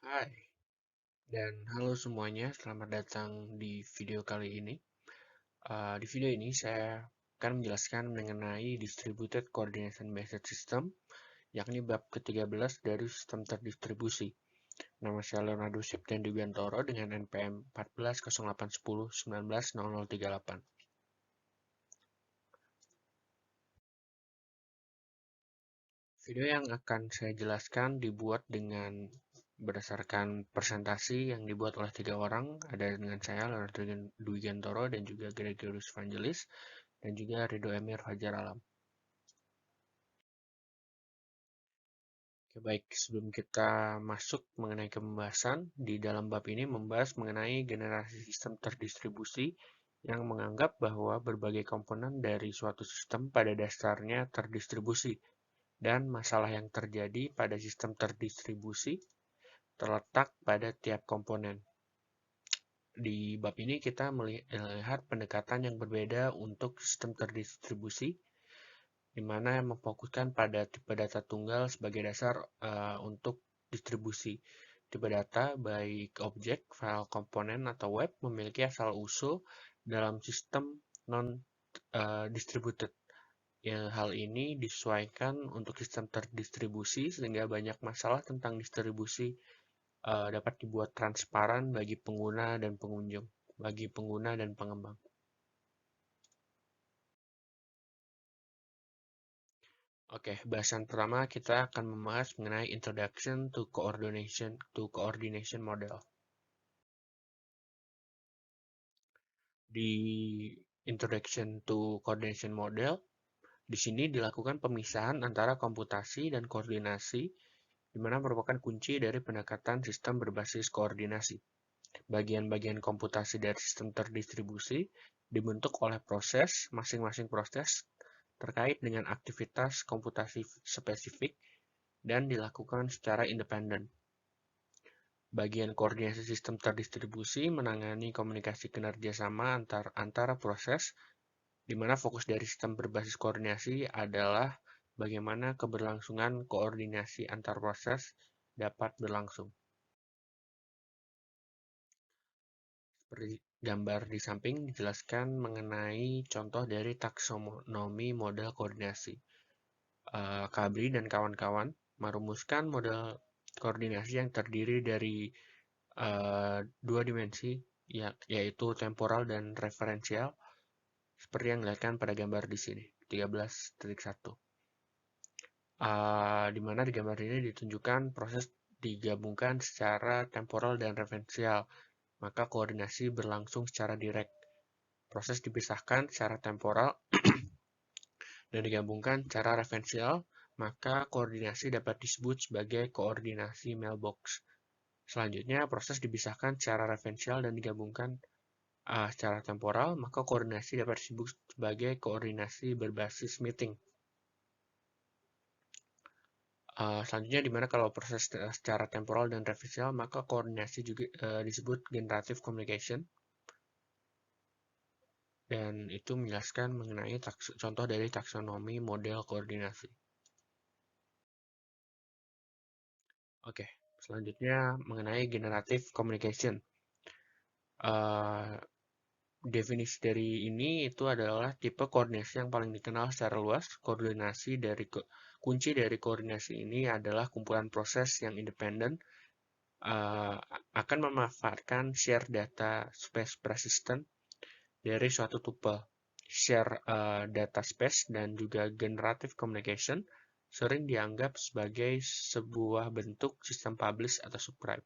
Hai, dan halo semuanya, selamat datang di video kali ini. Di video ini saya akan menjelaskan mengenai Distributed Coordination Based System, yakni bab ke-13 dari sistem terdistribusi. Nama saya Leonardo Septian Dubiantoro dengan NPM 140810190038. Video yang akan saya jelaskan dibuat dengan berdasarkan presentasi yang dibuat oleh 3 orang, ada dengan saya, Leonardo Dwi Gantoro, dan juga Gregorius Vangelis, dan juga Ridho Emir Fajar Alam. Oke, baik, sebelum kita masuk mengenai pembahasan, di dalam bab ini membahas mengenai generasi sistem terdistribusi yang menganggap bahwa berbagai komponen dari suatu sistem pada dasarnya terdistribusi, dan masalah yang terjadi pada sistem terdistribusi terletak pada tiap komponen. Di bab ini kita melihat pendekatan yang berbeda untuk sistem terdistribusi, di mana memfokuskan pada tipe data tunggal sebagai dasar untuk distribusi. Tipe data, baik objek, file, komponen, atau web, memiliki asal-usul dalam sistem non-distributed. Hal ini disesuaikan untuk sistem terdistribusi sehingga banyak masalah tentang distribusi dapat dibuat transparan bagi pengguna dan pengunjung, bagi pengguna dan pengembang. Oke, bahasan pertama kita akan membahas mengenai Introduction to Coordination Model. Di Introduction to Coordination Model, di sini dilakukan pemisahan antara komputasi dan koordinasi, di mana merupakan kunci dari pendekatan sistem berbasis koordinasi. Bagian-bagian komputasi dari sistem terdistribusi dibentuk oleh proses, masing-masing proses terkait dengan aktivitas komputasi spesifik dan dilakukan secara independen. Bagian koordinasi sistem terdistribusi menangani komunikasi kinerja sama antara proses, di mana fokus dari sistem berbasis koordinasi adalah bagaimana keberlangsungan koordinasi antar proses dapat berlangsung. Seperti gambar di samping dijelaskan mengenai contoh dari taksonomi model koordinasi. Kabri dan kawan-kawan merumuskan model koordinasi yang terdiri dari dua dimensi, yaitu temporal dan referensial, seperti yang dilihatkan pada gambar di sini, 13.1. Di mana di gambar ini ditunjukkan proses digabungkan secara temporal dan referensial, maka koordinasi berlangsung secara direct. Proses dipisahkan secara temporal dan digabungkan secara referensial, maka koordinasi dapat disebut sebagai koordinasi mailbox. Selanjutnya, proses dipisahkan secara referensial dan digabungkan secara temporal, maka koordinasi dapat disebut sebagai koordinasi berbasis meeting. Selanjutnya, di mana kalau proses secara temporal dan referensial, maka koordinasi juga disebut generative communication. Dan itu menjelaskan mengenai contoh dari taksonomi model koordinasi. Oke, selanjutnya mengenai generative communication. Definisi dari ini itu adalah tipe koordinasi yang paling dikenal secara luas. Kunci dari koordinasi ini adalah kumpulan proses yang independen akan memanfaatkan share data space persistent dari suatu tuple. Share data space dan juga generative communication sering dianggap sebagai sebuah bentuk sistem publish atau subscribe.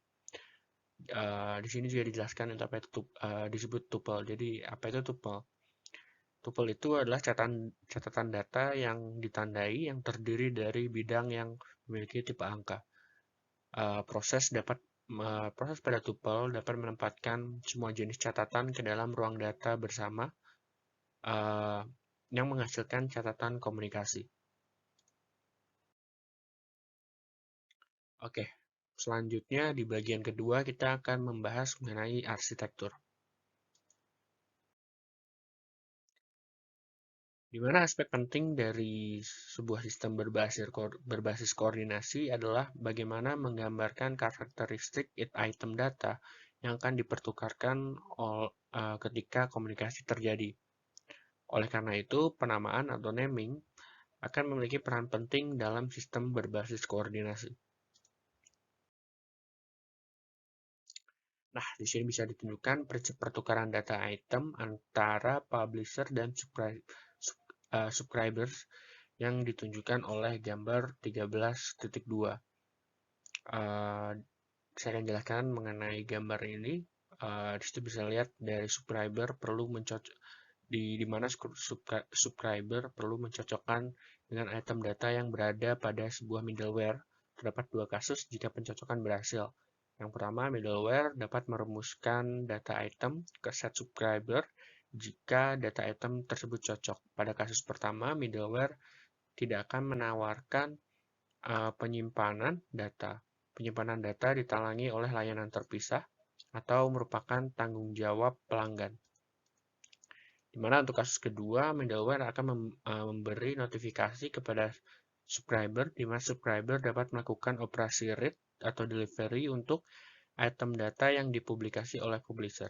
Di sini juga dijelaskan untuk apa itu disebut tuple. Jadi apa itu tuple? Tuple itu adalah catatan data yang ditandai yang terdiri dari bidang yang memiliki tipe angka. Proses pada tuple dapat menempatkan semua jenis catatan ke dalam ruang data bersama yang menghasilkan catatan komunikasi. Oke, selanjutnya di bagian kedua kita akan membahas mengenai arsitektur. Di mana aspek penting dari sebuah sistem berbasis koordinasi adalah bagaimana menggambarkan karakteristik item data yang akan dipertukarkan ketika komunikasi terjadi. Oleh karena itu, penamaan atau naming akan memiliki peran penting dalam sistem berbasis koordinasi. Nah, di sini bisa ditunjukkan prinsip pertukaran data item antara publisher dan subscribers yang ditunjukkan oleh gambar 13.2. Saya akan jelaskan mengenai gambar ini. Di situ bisa lihat dari subscriber perlu mencocok di mana subscriber perlu mencocokkan dengan item data yang berada pada sebuah middleware. Terdapat dua kasus jika pencocokan berhasil. Yang pertama, middleware dapat merumuskan data item ke set subscriber jika data item tersebut cocok. Pada kasus pertama, middleware tidak akan menawarkan penyimpanan data. Penyimpanan data ditalangi oleh layanan terpisah atau merupakan tanggung jawab pelanggan. Di mana untuk kasus kedua, middleware akan memberi notifikasi kepada subscriber, di mana subscriber dapat melakukan operasi read atau delivery untuk item data yang dipublikasi oleh publisher.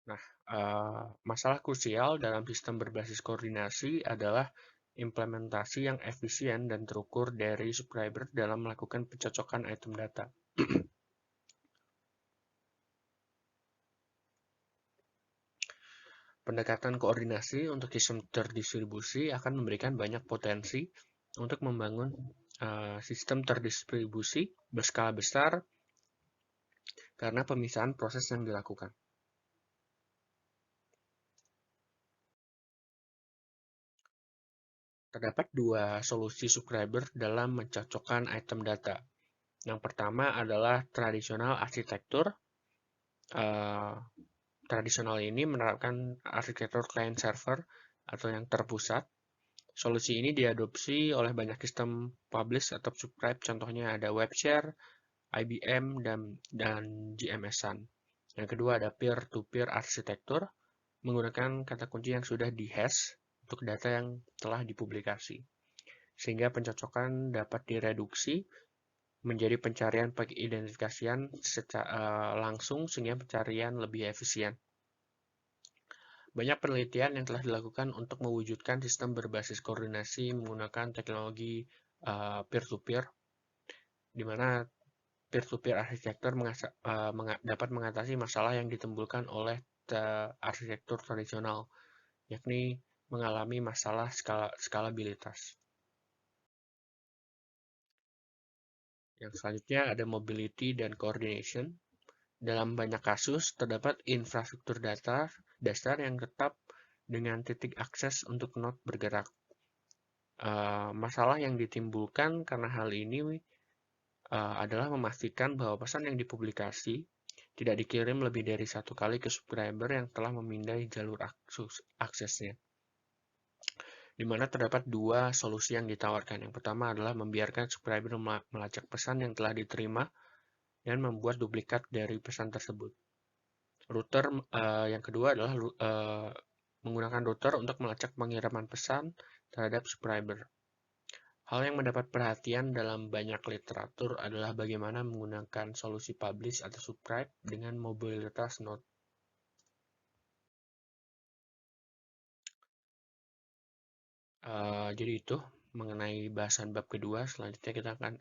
Nah, masalah krusial dalam sistem berbasis koordinasi adalah implementasi yang efisien dan terukur dari subscriber dalam melakukan pencocokan item data. Pendekatan koordinasi untuk sistem terdistribusi akan memberikan banyak potensi untuk membangun sistem terdistribusi berskala besar karena pemisahan proses yang dilakukan. Terdapat dua solusi subscriber dalam mencocokkan item data. Yang pertama adalah tradisional arsitektur. Tradisional ini menerapkan arsitektur client server atau yang terpusat. Solusi ini diadopsi oleh banyak sistem publish atau subscribe, contohnya ada WebShare, IBM, dan GMS Sun. Yang kedua ada peer-to-peer arsitektur, menggunakan kata kunci yang sudah di-hash untuk data yang telah dipublikasi. Sehingga pencocokan dapat direduksi menjadi pencarian pengidentifikasian secara langsung sehingga pencarian lebih efisien. Banyak penelitian yang telah dilakukan untuk mewujudkan sistem berbasis koordinasi menggunakan teknologi peer-to-peer, di mana peer-to-peer arsitektur dapat mengatasi masalah yang ditimbulkan oleh arsitektur tradisional, yakni mengalami masalah skalabilitas. Yang selanjutnya ada mobility dan coordination. Dalam banyak kasus, terdapat infrastruktur data dasar yang tetap dengan titik akses untuk node bergerak. Masalah yang ditimbulkan karena hal ini adalah memastikan bahwa pesan yang dipublikasi tidak dikirim lebih dari satu kali ke subscriber yang telah memindai jalur aksesnya. Di mana terdapat dua solusi yang ditawarkan. Yang pertama adalah membiarkan subscriber melacak pesan yang telah diterima dan membuat duplikat dari pesan tersebut. Yang kedua adalah menggunakan router untuk melacak pengiriman pesan terhadap subscriber. Hal yang mendapat perhatian dalam banyak literatur adalah bagaimana menggunakan solusi publish atau subscribe dengan mobilitas node. Jadi itu mengenai bahasan bab kedua. Selanjutnya kita akan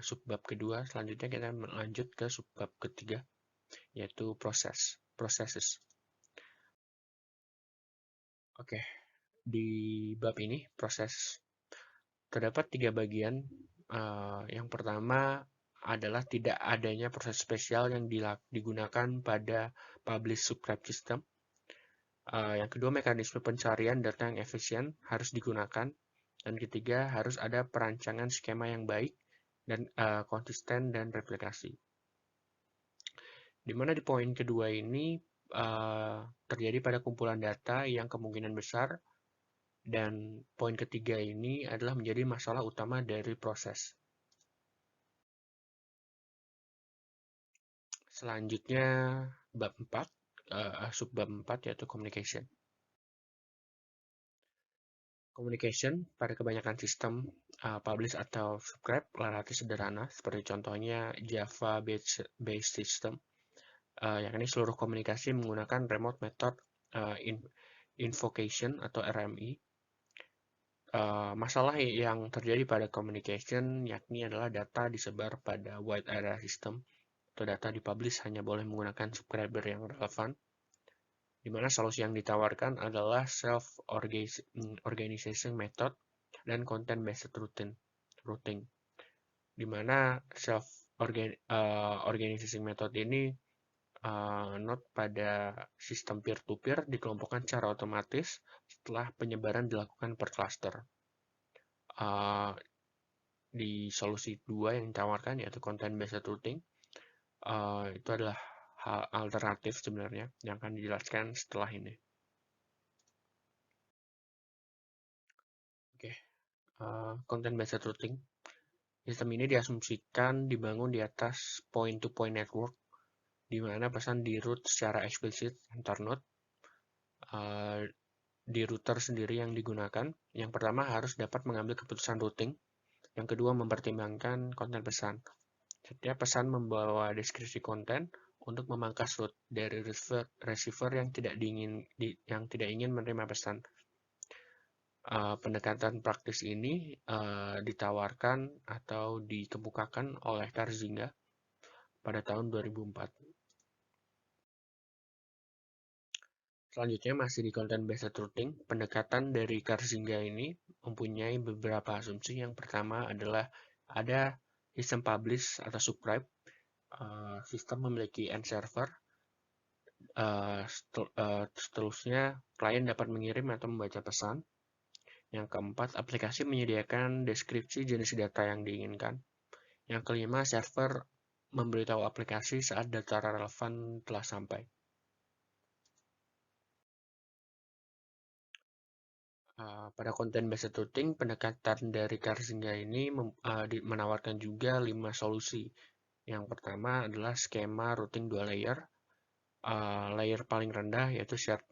subbab kedua. Selanjutnya kita lanjut ke subbab ketiga, yaitu processes. Oke, di bab ini proses terdapat 3 bagian. Yang pertama adalah tidak adanya proses spesial yang digunakan pada publish subscribe system. Yang kedua, mekanisme pencarian data yang efisien harus digunakan. Dan ketiga, harus ada perancangan skema yang baik dan konsisten dan replikasi. Di mana di poin kedua ini terjadi pada kumpulan data yang kemungkinan besar, dan poin ketiga ini adalah menjadi masalah utama dari proses. Selanjutnya, bab 4, subbab 4 yaitu communication. Communication pada kebanyakan sistem publish atau subscribe relatif sederhana, seperti contohnya Java based system, yakni seluruh komunikasi menggunakan remote method invocation atau RMI. Masalah yang terjadi pada communication yakni adalah data disebar pada wide area system atau data dipublish hanya boleh menggunakan subscriber yang relevan, di mana solusi yang ditawarkan adalah self-organization method dan content-based routing, di mana self-organization method ini node pada sistem peer-to-peer dikelompokkan secara otomatis setelah penyebaran dilakukan per cluster. Di solusi 2 yang ditawarkan yaitu content-based routing, itu adalah hal alternatif sebenarnya yang akan dijelaskan setelah ini. Oke, content-based routing. Sistem ini diasumsikan dibangun di atas point-to-point network, di mana pesan di-route secara eksplisit antar node. Di router sendiri yang digunakan, yang pertama harus dapat mengambil keputusan routing, yang kedua mempertimbangkan konten pesan. Setiap pesan membawa deskripsi konten untuk memangkas route dari receiver yang tidak ingin menerima pesan. Pendekatan praktis ini ditawarkan atau dikemukakan oleh Karzinga pada tahun 2004. Selanjutnya masih di content-based routing, pendekatan dari Karzinga ini mempunyai beberapa asumsi. Yang pertama adalah ada sistem publish atau subscribe. Sistem memiliki end server. Seterusnya, klien dapat mengirim atau membaca pesan. Yang keempat, aplikasi menyediakan deskripsi jenis data yang diinginkan. Yang kelima, server memberitahu aplikasi saat data relevan telah sampai. Pada content-based routing, pendekatan dari Karzinga ini menawarkan juga 5 solusi. Yang pertama adalah skema routing 2 layer. Layer paling rendah yaitu shared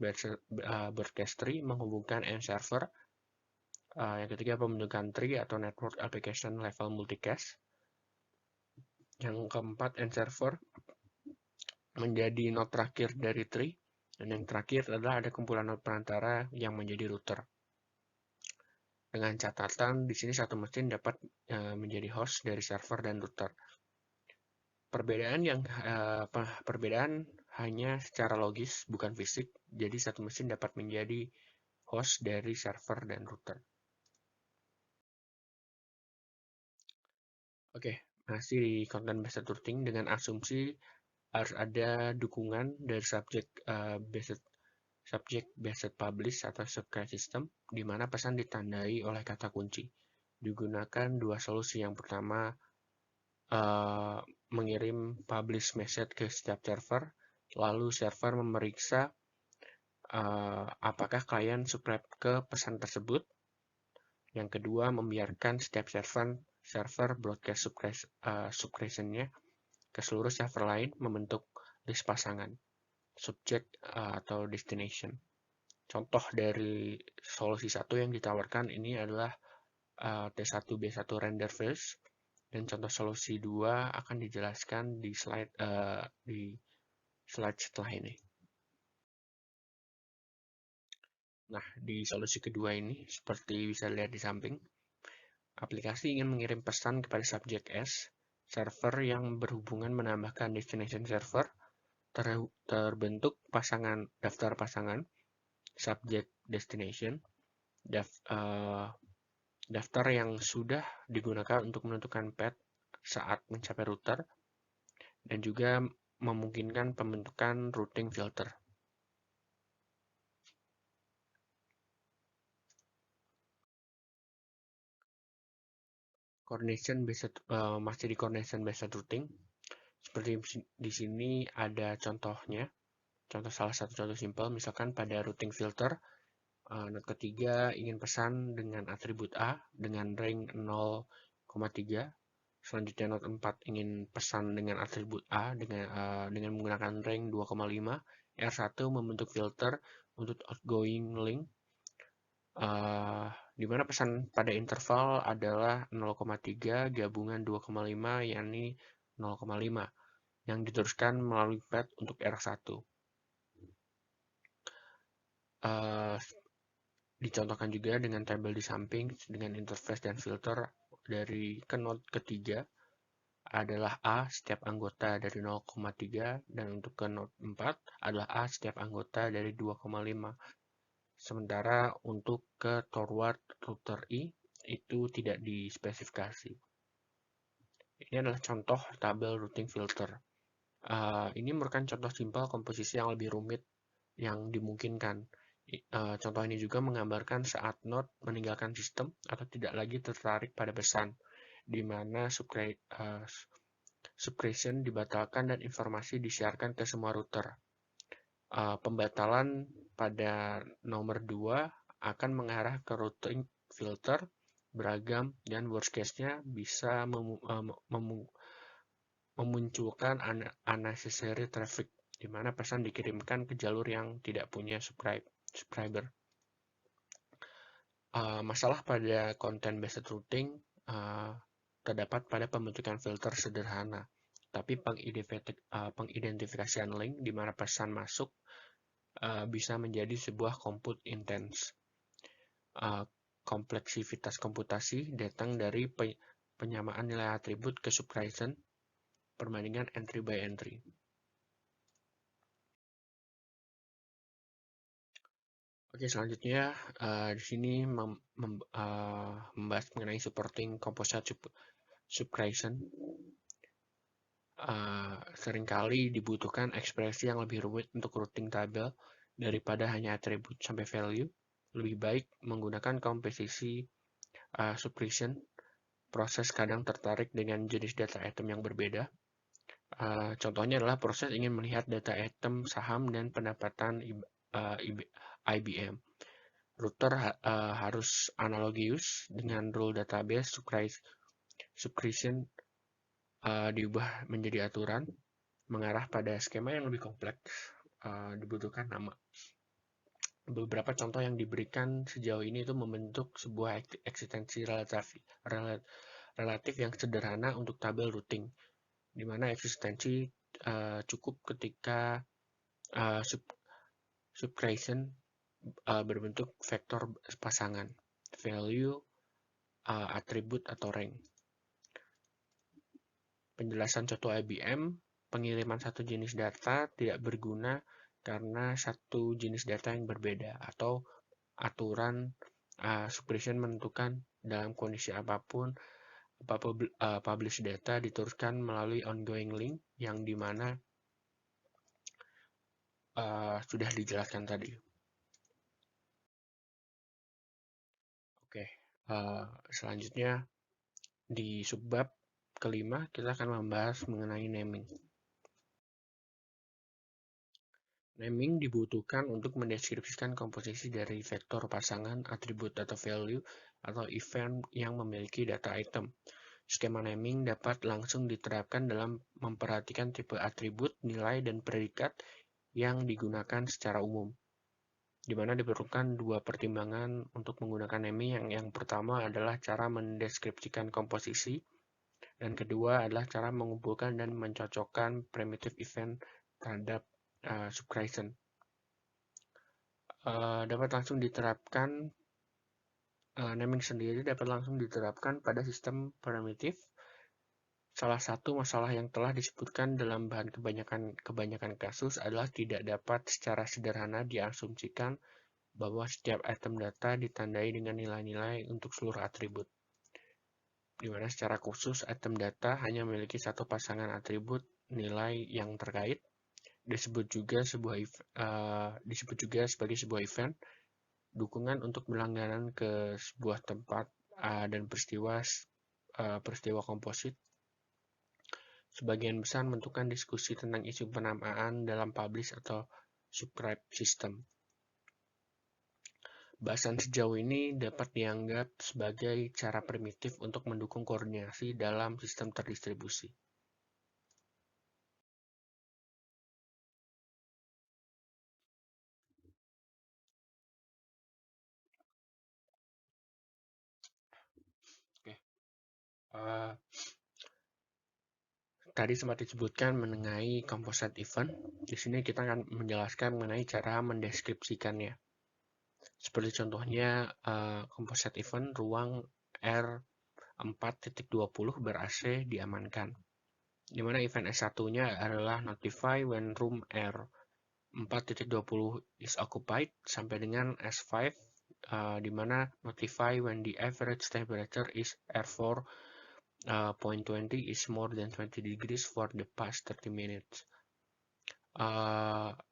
broadcast tree menghubungkan end server. Yang ketiga pembentukan tree atau network application level multicast. Yang keempat end server menjadi node terakhir dari tree. Dan yang terakhir adalah ada kumpulan node perantara yang menjadi router. Dengan catatan di sini satu mesin dapat menjadi host dari server dan router. Perbedaan hanya secara logis, bukan fisik. Jadi satu mesin dapat menjadi host dari server dan router. Oke, masih di content-based routing dengan asumsi harus ada dukungan dari subject-based publish atau subscribe system, di mana pesan ditandai oleh kata kunci. Digunakan dua solusi. Yang pertama, mengirim publish message ke setiap server, lalu server memeriksa apakah klien subscribe ke pesan tersebut. Yang kedua, membiarkan setiap server broadcast subscription-nya ke seluruh server lain membentuk list pasangan, subject atau destination. Contoh dari solusi 1 yang ditawarkan ini adalah T1B1 render fields, dan contoh solusi 2 akan dijelaskan di slide setelah ini. Nah, di solusi kedua ini, seperti bisa dilihat di samping, aplikasi ingin mengirim pesan kepada subject S, server yang berhubungan menambahkan destination server, terbentuk daftar pasangan, subject destination, daftar yang sudah digunakan untuk menentukan path saat mencapai router, dan juga memungkinkan pembentukan routing filter. Masih di coordination based routing. Seperti di sini ada contohnya. Salah satu contoh simpel, misalkan pada routing filter, node ketiga ingin pesan dengan atribut A dengan rank 0,3. Selanjutnya node 4 ingin pesan dengan atribut A dengan menggunakan rank 2,5. R1 membentuk filter untuk outgoing link, di mana pesan pada interval adalah 0,3 gabungan 2,5 yakni 0,5 yang diteruskan melalui pad untuk R1. Dicontohkan juga dengan tabel di samping dengan interface dan filter dari ke node ketiga adalah A setiap anggota dari 0,3 dan untuk ke node 4 adalah A setiap anggota dari 2,5. Sementara untuk ke forward router I itu tidak dispesifikasi. Ini adalah contoh tabel routing filter. Ini merupakan contoh simpel komposisi yang lebih rumit yang dimungkinkan. Contoh ini juga menggambarkan saat node meninggalkan sistem atau tidak lagi tertarik pada pesan, di mana subscription dibatalkan dan informasi disiarkan ke semua router. Pembatalan pada nomor 2 akan mengarah ke routing filter beragam dan worst case-nya bisa memunculkan unnecessary traffic, di mana pesan dikirimkan ke jalur yang tidak punya subscriber. Masalah pada content-based routing terdapat pada pembentukan filter sederhana, tapi pengidentifikasian link di mana pesan masuk bisa menjadi sebuah compute intense. Kompleksitas komputasi datang dari penyamaan nilai atribut ke subscription perbandingan entry by entry. Oke, selanjutnya di sini membahas mengenai supporting composite subscription. Seringkali dibutuhkan ekspresi yang lebih rumit untuk routing tabel daripada hanya atribut sampai value. Lebih baik menggunakan komposisi subscription. Proses kadang tertarik dengan jenis data item yang berbeda. Contohnya adalah proses ingin melihat data item saham dan pendapatan IBM. Router harus analogius dengan rule database subscription diubah menjadi aturan mengarah pada skema yang lebih kompleks. Dibutuhkan nama. Beberapa contoh yang diberikan sejauh ini itu membentuk sebuah eksistensi relatif yang sederhana untuk tabel routing, di mana eksistensi cukup ketika subscription berbentuk vektor pasangan, value, atribut, atau rank. Penjelasan contoh IBM, pengiriman satu jenis data tidak berguna karena satu jenis data yang berbeda, atau aturan subscription menentukan dalam kondisi apapun publish data diteruskan melalui ongoing link yang dimana sudah dijelaskan tadi. Oke, selanjutnya di subbab kelima kita akan membahas mengenai naming. Naming dibutuhkan untuk mendeskripsikan komposisi dari vektor pasangan, atribut atau value, atau event yang memiliki data item. Skema naming dapat langsung diterapkan dalam memperhatikan tipe atribut, nilai, dan predikat yang digunakan secara umum, di mana diperlukan dua pertimbangan untuk menggunakan naming. Yang pertama adalah cara mendeskripsikan komposisi, dan kedua adalah cara mengumpulkan dan mencocokkan primitive event terhadap subscription. Dapat langsung diterapkan naming sendiri dapat langsung diterapkan pada sistem primitif. Salah satu masalah yang telah disebutkan dalam bahan kebanyakan kasus adalah tidak dapat secara sederhana diasumsikan bahwa setiap item data ditandai dengan nilai-nilai untuk seluruh atribut, di mana secara khusus item data hanya memiliki satu pasangan atribut nilai yang terkait. Disebut juga sebagai sebuah event dukungan untuk berlangganan ke sebuah tempat dan peristiwa komposit. Sebagian besar menentukan diskusi tentang isu penamaan dalam publish atau subscribe system. Bahasan sejauh ini dapat dianggap sebagai cara primitif untuk mendukung koordinasi dalam sistem terdistribusi. Tadi sempat disebutkan mengenai composite event. Di sini kita akan menjelaskan mengenai cara mendeskripsikannya. Seperti contohnya composite event ruang R4.20 ber-AC diamankan. Di mana event S1-nya adalah notify when room R4.20 is occupied sampai dengan S5 di mana notify when the average temperature is R4 .20 is more than 20 degrees for the past 30 minutes.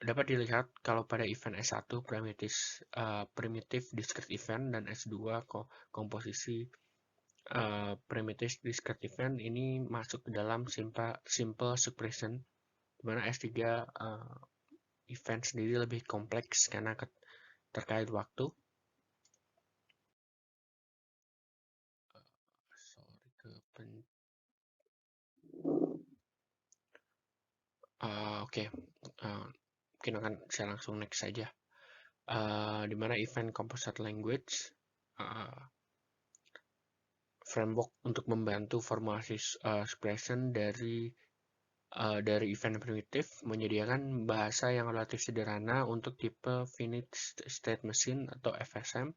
Dapat dilihat kalau pada event S1 primitive discrete event dan S2 komposisi primitive discrete event ini masuk ke dalam simple suppression, di mana S3 event sendiri lebih kompleks karena terkait waktu. Mungkin akan saya langsung next saja. Di mana event composite language framework untuk membantu formulasi suppression dari event primitif menyediakan bahasa yang relatif sederhana untuk tipe finite state machine atau FSM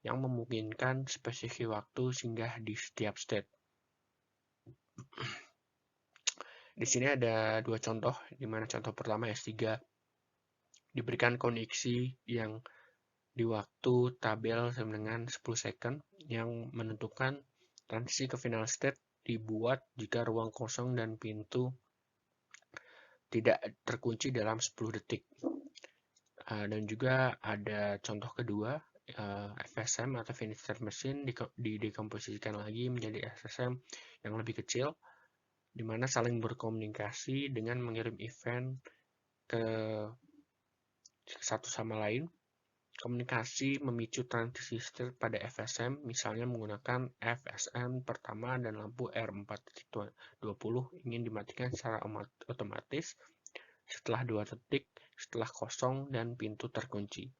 yang memungkinkan spesifik waktu singgah di setiap state. Di sini ada dua contoh, di mana contoh pertama S3 diberikan kondisi yang di waktu tabel sama dengan 10 second yang menentukan transisi ke final state dibuat jika ruang kosong dan pintu tidak terkunci dalam 10 detik. Dan juga ada contoh kedua, FSM atau finite state machine didekomposisikan lagi menjadi FSM yang lebih kecil, di mana saling berkomunikasi dengan mengirim event ke satu sama lain. Komunikasi memicu transisi state pada FSM, misalnya menggunakan FSM pertama dan lampu R4.20 ingin dimatikan secara otomatis setelah 2 detik setelah kosong dan pintu terkunci.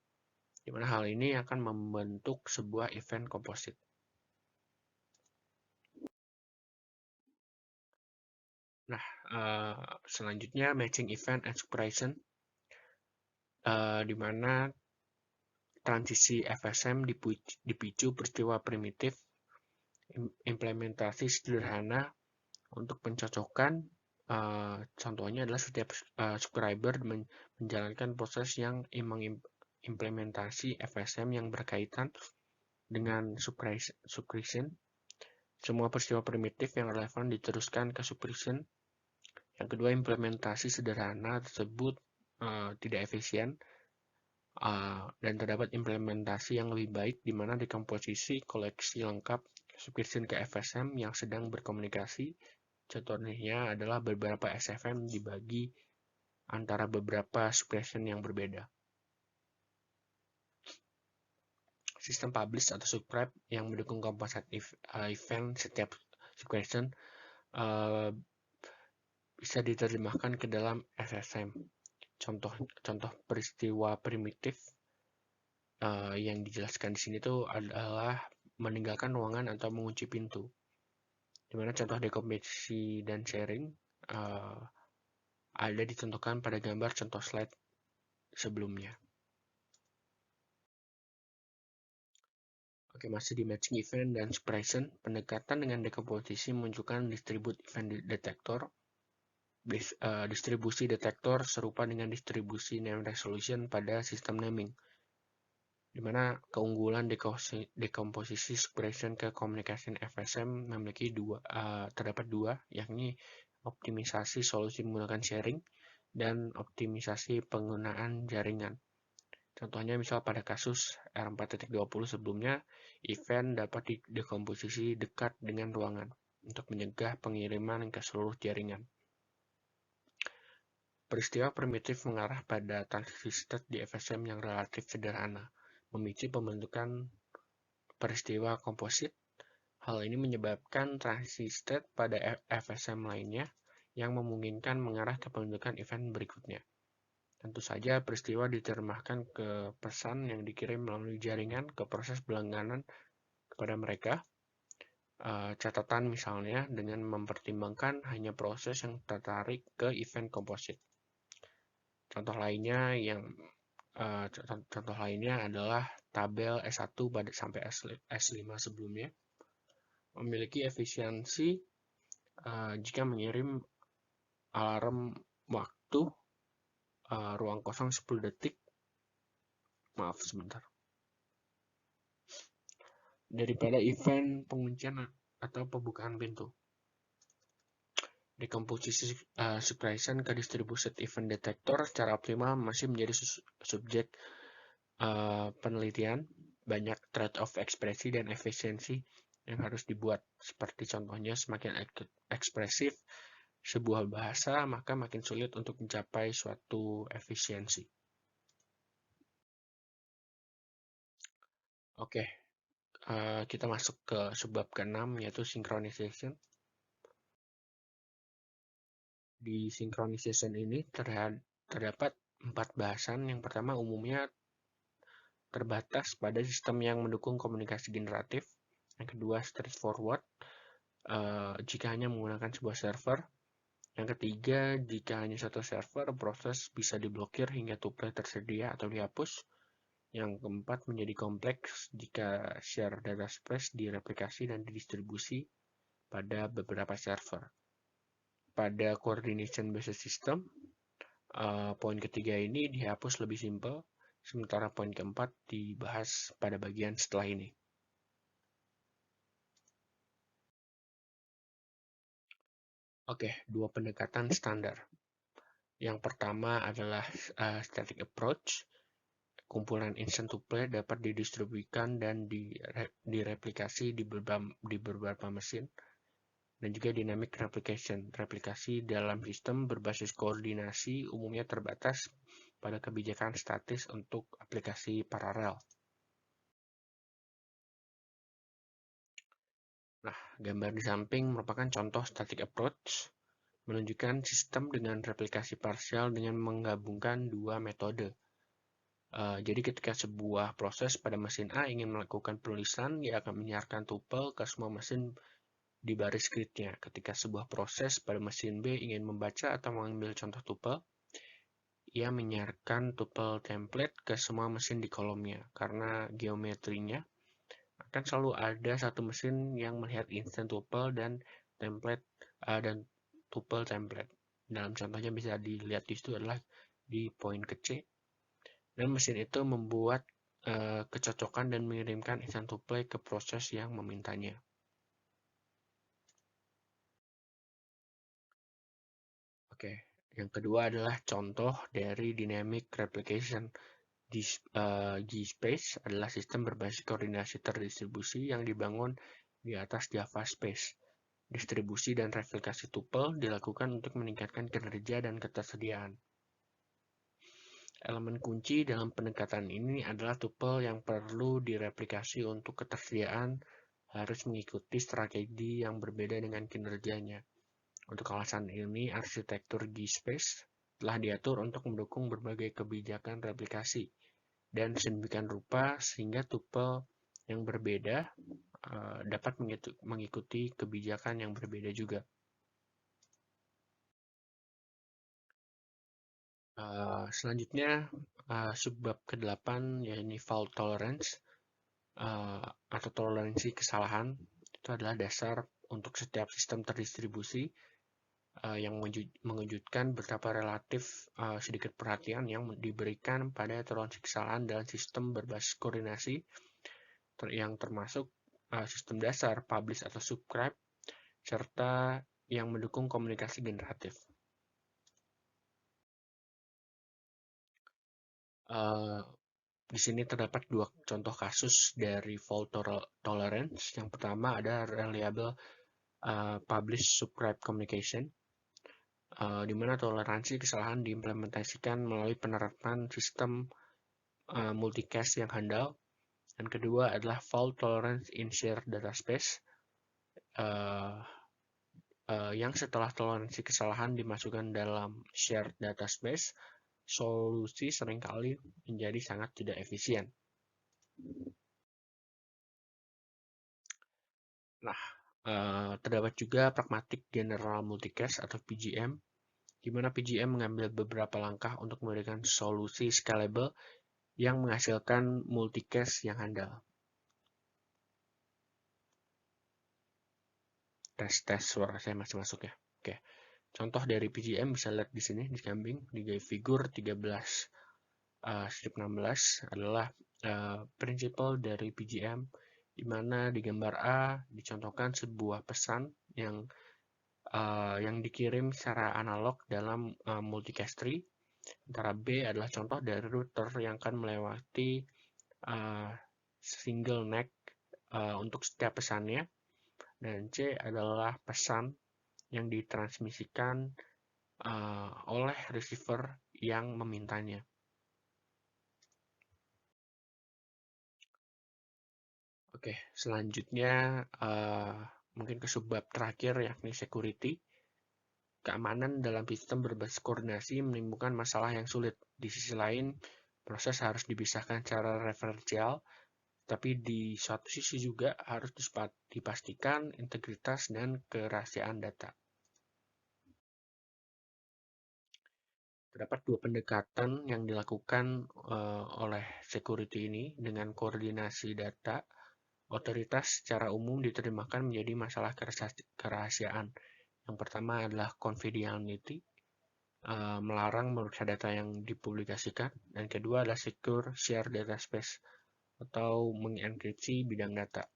Di mana hal ini akan membentuk sebuah event komposit. Nah, selanjutnya matching event and suppression, di mana transisi FSM dipicu peristiwa primitif, implementasi sederhana untuk pencocokan. Contohnya adalah setiap subscriber menjalankan proses yang implementasi FSM yang berkaitan dengan suppression. Semua peristiwa primitif yang relevan diteruskan ke suppression. Yang kedua, implementasi sederhana tersebut tidak efisien dan terdapat implementasi yang lebih baik di mana dekomposisi koleksi lengkap suppression ke FSM yang sedang berkomunikasi. Contohnya adalah beberapa SFM dibagi antara beberapa suppression yang berbeda. Sistem publish atau subscribe yang mendukung composite event setiap suppression bisa diterjemahkan ke dalam SSM. Contoh peristiwa primitif yang dijelaskan di sini itu adalah meninggalkan ruangan atau mengunci pintu. Dimana contoh dekomposisi dan sharing ada ditentukan pada gambar contoh slide sebelumnya. Oke, masih di matching event dan suppression, pendekatan dengan dekomposisi menunjukkan distribute event detektor. Distribusi detektor serupa dengan distribusi name resolution pada sistem naming, di mana keunggulan dekomposisi suppression ke communication FSM memiliki terdapat dua, yakni optimisasi solusi menggunakan sharing dan optimisasi penggunaan jaringan. Contohnya misal pada kasus R4.20 sebelumnya, event dapat didekomposisi dekat dengan ruangan untuk mencegah pengiriman ke seluruh jaringan. Peristiwa primitif mengarah pada transisi state di FSM yang relatif sederhana, memicu pembentukan peristiwa komposit. Hal ini menyebabkan transisi state pada FSM lainnya yang memungkinkan mengarah ke pembentukan event berikutnya. Tentu saja peristiwa diterjemahkan ke pesan yang dikirim melalui jaringan ke proses berlangganan kepada mereka. catatan misalnya dengan mempertimbangkan hanya proses yang tertarik ke event composite. Contoh lainnya adalah tabel S1 sampai S5 sebelumnya memiliki efisiensi jika mengirim alarm waktu ruang kosong 10 detik. Maaf sebentar. Daripada event penguncian atau pembukaan pintu. Dekomposisi suppression ke distributed event detector secara optimal masih menjadi subjek penelitian. Banyak trade-off ekspresi dan efisiensi yang harus dibuat. Seperti contohnya, semakin ekspresif sebuah bahasa, maka makin sulit untuk mencapai suatu efisiensi. Oke, kita masuk ke subbab ke-6, yaitu synchronization. Di synchronization ini terdapat 4 bahasan. Yang pertama, umumnya terbatas pada sistem yang mendukung komunikasi generatif. Yang kedua, straightforward, jika hanya menggunakan sebuah server. Yang ketiga, jika hanya satu server, proses bisa diblokir hingga tuple tersedia atau dihapus. Yang keempat, menjadi kompleks jika share data space direplikasi dan didistribusi pada beberapa server. Pada coordination based system, poin ketiga ini dihapus lebih simpel, sementara poin keempat dibahas pada bagian setelah ini. Oke, dua pendekatan standar. Yang pertama adalah static approach. Kumpulan instant tuple dapat didistribusikan dan direplikasi di beberapa mesin. Dan juga dynamic replication. Replikasi dalam sistem berbasis koordinasi umumnya terbatas pada kebijakan statis untuk aplikasi paralel. Nah, gambar di samping merupakan contoh static approach, menunjukkan sistem dengan replikasi parsial dengan menggabungkan dua metode. Jadi ketika sebuah proses pada mesin A ingin melakukan penulisan, ia akan menyiarkan tuple ke semua mesin di baris gridnya. Ketika sebuah proses pada mesin B ingin membaca atau mengambil contoh tuple, ia menyiarkan tuple template ke semua mesin di kolomnya. Karena geometrinya akan selalu ada satu mesin yang melihat instant tuple dan template dan tuple template. Dalam contohnya bisa dilihat di situ adalah di poin ke C. Dan mesin itu membuat kecocokan dan mengirimkan instant tuple ke proses yang memintanya. Oke, yang kedua adalah contoh dari dynamic replication. G-Space adalah sistem berbasis koordinasi terdistribusi yang dibangun di atas Java Space. Distribusi dan replikasi tuple dilakukan untuk meningkatkan kinerja dan ketersediaan. Elemen kunci dalam pendekatan ini adalah tuple yang perlu direplikasi untuk ketersediaan harus mengikuti strategi yang berbeda dengan kinerjanya. Untuk alasan ini, arsitektur G-Space telah diatur untuk mendukung berbagai kebijakan replikasi dan sedemikian rupa sehingga tuple yang berbeda dapat mengikuti kebijakan yang berbeda juga. Selanjutnya, subbab ke-8 yaitu fault tolerance atau toleransi kesalahan. Itu adalah dasar untuk setiap sistem terdistribusi yang mengejutkan betapa relatif sedikit perhatian yang diberikan pada toleransi kesalahan dalam sistem berbasis koordinasi yang termasuk sistem dasar, publish atau subscribe, serta yang mendukung komunikasi generatif. Di sini terdapat dua contoh kasus dari fault tolerance. Yang pertama ada reliable publish subscribe communication, di mana toleransi kesalahan diimplementasikan melalui penerapan sistem multicast yang handal. Dan kedua adalah fault tolerance in shared data space, yang setelah toleransi kesalahan dimasukkan dalam shared data space, solusi seringkali menjadi sangat tidak efisien. Nah, Terdapat juga Pragmatic General Multicast atau PGM, di mana PGM mengambil beberapa langkah untuk memberikan solusi scalable yang menghasilkan multicast yang handal. Tes suara saya masih masuk ya. Oke. Contoh dari PGM bisa lihat di sini di samping di figur 13/16 adalah prinsipal dari PGM, di mana di gambar A dicontohkan sebuah pesan yang dikirim secara analog dalam multicast tree. Antara B adalah contoh dari router yang akan melewati single neck untuk setiap pesannya, dan C adalah pesan yang ditransmisikan oleh receiver yang memintanya. Oke, selanjutnya mungkin ke subbab terakhir, yakni security. Keamanan dalam sistem berbasis koordinasi menimbulkan masalah yang sulit. Di sisi lain, proses harus dipisahkan secara referensial, tapi di suatu sisi juga harus dipastikan integritas dan kerahasiaan data. Terdapat dua pendekatan yang dilakukan oleh security ini dengan koordinasi data. Otoritas secara umum diterjemahkan menjadi masalah kerahasiaan. Yang pertama adalah confidentiality, melarang memeriksa data yang dipublikasikan. Dan kedua adalah secure share data space, atau mengenkripsi bidang data.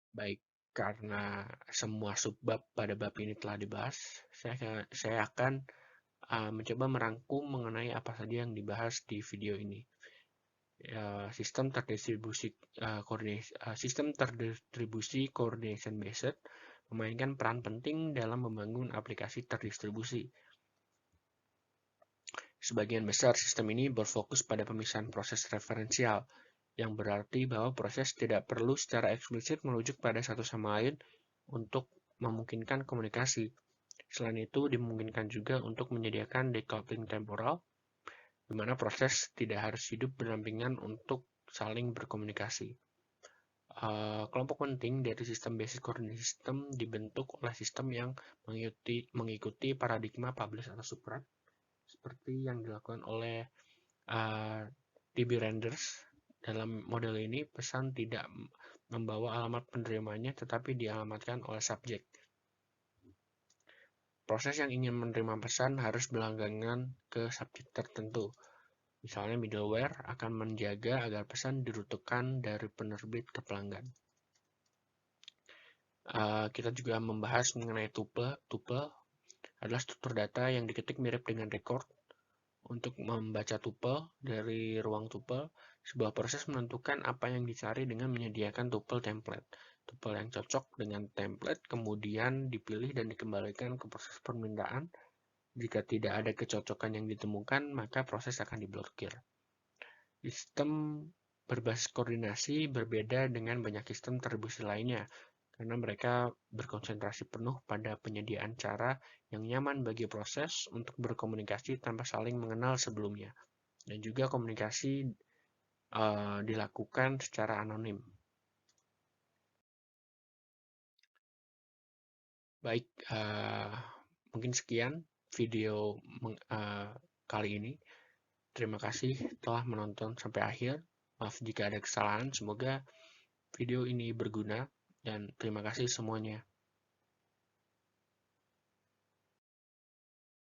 Baik, karena semua subbab pada bab ini telah dibahas, saya akan mencoba merangkum mengenai apa saja yang dibahas di video ini. Sistem terdistribusi coordination based memainkan peran penting dalam membangun aplikasi terdistribusi. Sebagian besar sistem ini berfokus pada pemisahan proses referensial, yang berarti bahwa proses tidak perlu secara eksplisit merujuk pada satu sama lain untuk memungkinkan komunikasi. Selain itu, dimungkinkan juga untuk menyediakan decoupling temporal, di mana proses tidak harus hidup berdampingan untuk saling berkomunikasi. Kelompok penting dari sistem basis coordination system dibentuk oleh sistem yang mengikuti paradigma publish atau subrat, seperti yang dilakukan oleh DB Renders. Dalam model ini, pesan tidak membawa alamat penerimanya, tetapi dialamatkan oleh subjek. Proses yang ingin menerima pesan harus berlangganan ke subjek tertentu. Misalnya middleware akan menjaga agar pesan dirutukan dari penerbit ke pelanggan. Kita juga membahas mengenai tuple. Tuple adalah struktur data yang diketik mirip dengan record. Untuk membaca tuple dari ruang tuple, sebuah proses menentukan apa yang dicari dengan menyediakan tuple template. Tuple yang cocok dengan template kemudian dipilih dan dikembalikan ke proses permintaan. Jika tidak ada kecocokan yang ditemukan, maka proses akan diblokir. Sistem berbasis koordinasi berbeda dengan banyak sistem terdistribusi lainnya, karena mereka berkonsentrasi penuh pada penyediaan cara yang nyaman bagi proses untuk berkomunikasi tanpa saling mengenal sebelumnya, dan juga komunikasi dilakukan secara anonim. Baik, mungkin sekian video kali ini. Terima kasih telah menonton sampai akhir. Maaf jika ada kesalahan, semoga video ini berguna, dan terima kasih semuanya.